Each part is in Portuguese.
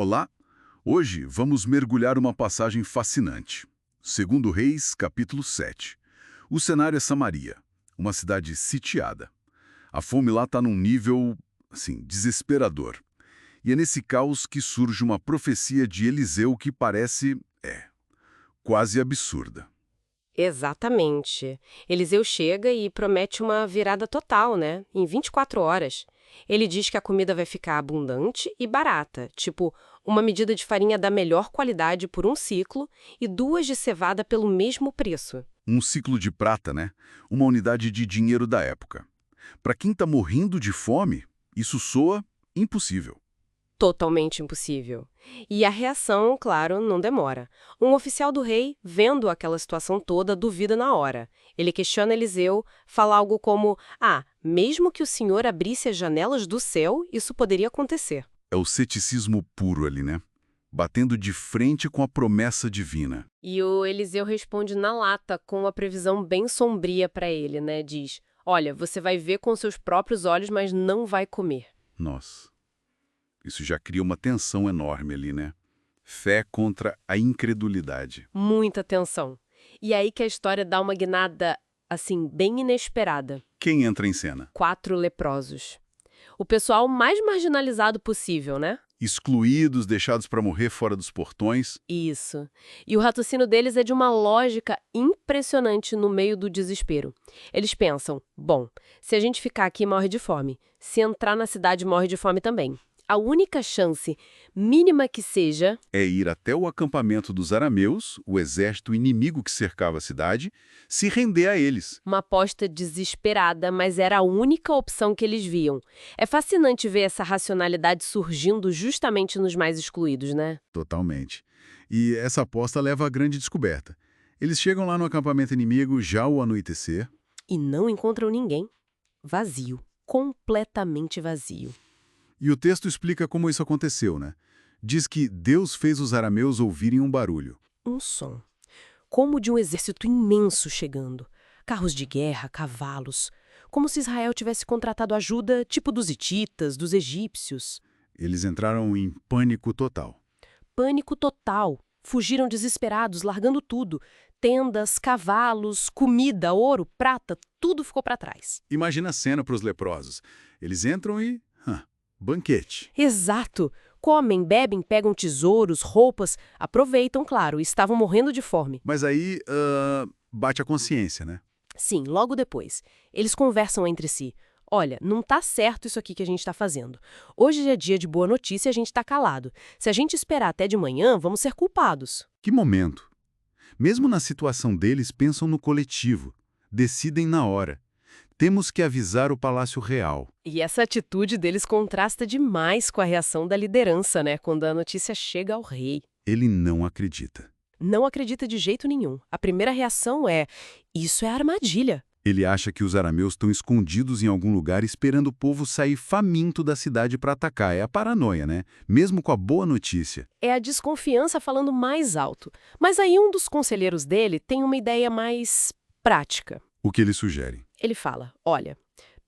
Olá, hoje vamos mergulhar uma passagem fascinante. Segundo Reis, capítulo 7. O cenário é Samaria, uma cidade sitiada. A fome lá está num nível, assim, desesperador. E é nesse caos que surge uma profecia de Eliseu que parece, quase absurda. Exatamente. Eliseu chega e promete uma virada total, né? Em 24 horas. Ele diz que a comida vai ficar abundante e barata, tipo, uma medida de farinha da melhor qualidade por um ciclo e duas de cevada pelo mesmo preço. Um ciclo de prata, né? Uma unidade de dinheiro da época. Para quem está morrendo de fome, isso soa impossível. Totalmente impossível. E a reação, claro, não demora. Um oficial do rei, vendo aquela situação toda, duvida na hora. Ele questiona Eliseu, fala algo como: mesmo que o senhor abrisse as janelas do céu, isso poderia acontecer. É o ceticismo puro ali, né? Batendo de frente com a promessa divina. E o Eliseu responde na lata, com uma previsão bem sombria para ele, né? Diz: olha, você vai ver com seus próprios olhos, mas não vai comer. Nossa, isso já cria uma tensão enorme ali, né? Fé contra a incredulidade. Muita tensão. E aí que a história dá uma guinada, assim, bem inesperada. Quem entra em cena? 4 leprosos. O pessoal mais marginalizado possível, né? Excluídos, deixados para morrer fora dos portões. Isso. E o raciocínio deles é de uma lógica impressionante no meio do desespero. Eles pensam: bom, se a gente ficar aqui, morre de fome. Se entrar na cidade, morre de fome também. A única chance, mínima que seja, É ir até o acampamento dos arameus, o exército inimigo que cercava a cidade, se render a eles. uma aposta desesperada, mas era a única opção que eles viam. É fascinante ver essa racionalidade surgindo justamente nos mais excluídos, né? Totalmente. E essa aposta leva à grande descoberta. Eles chegam lá no acampamento inimigo já ao anoitecer. E não encontram ninguém. Vazio. Completamente vazio. E o texto explica como isso aconteceu, né? Diz que Deus fez os arameus ouvirem um barulho. Um som. Como de um exército imenso chegando. Carros de guerra, cavalos. Como se Israel tivesse contratado ajuda tipo dos hititas, dos egípcios. Eles entraram em pânico total. Pânico total. Fugiram desesperados, largando tudo. Tendas, cavalos, comida, ouro, prata, tudo ficou para trás. Imagina a cena para os leprosos. Eles entram e... banquete. Exato! Comem, bebem, pegam tesouros, roupas, aproveitam, claro, e estavam morrendo de fome. Mas aí, bate a consciência, né? Sim, logo depois. Eles conversam entre si. Olha, não tá certo isso aqui que a gente tá fazendo. Hoje é dia de boa notícia e a gente tá calado. Se a gente esperar até de manhã, vamos ser culpados. Que momento! Mesmo na situação deles, pensam no coletivo. Decidem na hora. Temos que avisar o Palácio Real. E essa atitude deles contrasta demais com a reação da liderança, né? Quando a notícia chega ao rei. Ele não acredita. Não acredita de jeito nenhum. A primeira reação é: isso é armadilha. Ele acha que os arameus estão escondidos em algum lugar esperando o povo sair faminto da cidade para atacar. É a paranoia, né? Mesmo com a boa notícia. É a desconfiança falando mais alto. Mas aí um dos conselheiros dele tem uma ideia mais prática. O que ele sugere? Ele fala: olha,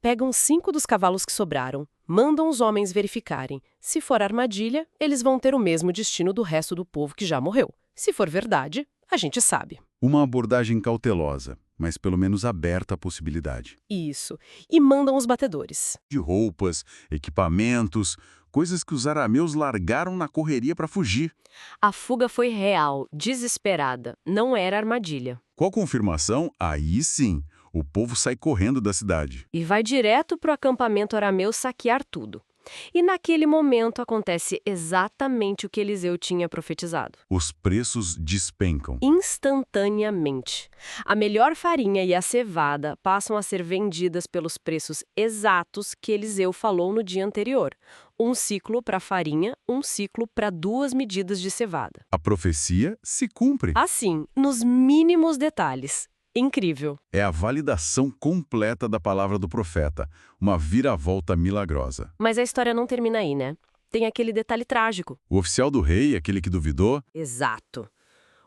pegam 5 dos cavalos que sobraram, mandam os homens verificarem. Se for armadilha, eles vão ter o mesmo destino do resto do povo que já morreu. Se for verdade, a gente sabe. Uma abordagem cautelosa, mas pelo menos aberta à possibilidade. Isso. E mandam os batedores. De roupas, equipamentos, coisas que os arameus largaram na correria para fugir. A fuga foi real, desesperada. Não era armadilha. Com a confirmação, aí sim, o povo sai correndo da cidade. E vai direto para o acampamento arameu saquear tudo. E naquele momento acontece exatamente o que Eliseu tinha profetizado. Os preços despencam. Instantaneamente. A melhor farinha e a cevada passam a ser vendidas pelos preços exatos que Eliseu falou no dia anterior. Um ciclo para farinha, um ciclo para 2 medidas de cevada. A profecia se cumpre. Assim, nos mínimos detalhes. Incrível. É a validação completa da palavra do profeta, uma viravolta milagrosa. Mas a história não termina aí, né? Tem aquele detalhe trágico. O oficial do rei, aquele que duvidou, Exato.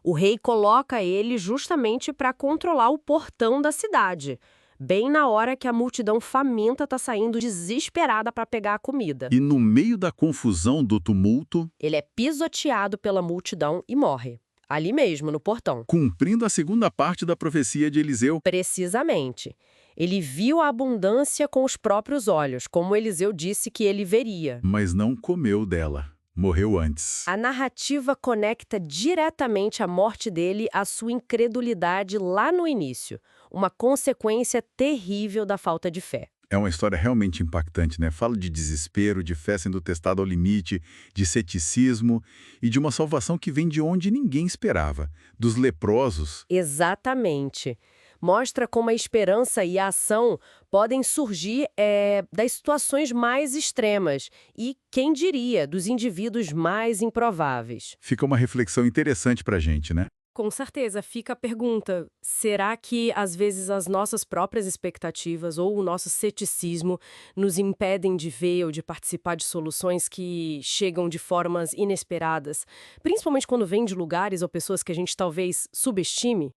O rei coloca ele justamente para controlar o portão da cidade. bem na hora que a multidão faminta está saindo desesperada para pegar a comida. E no meio da confusão do tumulto, Ele é pisoteado pela multidão e morre. Ali mesmo, no portão. cumprindo a segunda parte da profecia de Eliseu, Precisamente. Ele viu a abundância com os próprios olhos, como Eliseu disse que ele veria. mas não comeu dela. Morreu antes. A narrativa conecta diretamente a morte dele à sua incredulidade lá no início, uma consequência terrível da falta de fé. É uma história realmente impactante, né? Fala de desespero, de fé sendo testada ao limite, de ceticismo e de uma salvação que vem de onde ninguém esperava, dos leprosos. Exatamente. Mostra como a esperança e a ação podem surgir das situações mais extremas e, quem diria, dos indivíduos mais improváveis. Fica uma reflexão interessante pra gente, né? Com certeza, fica a pergunta: será que às vezes as nossas próprias expectativas ou o nosso ceticismo nos impedem de ver ou de participar de soluções que chegam de formas inesperadas, principalmente quando vêm de lugares ou pessoas que a gente talvez subestime?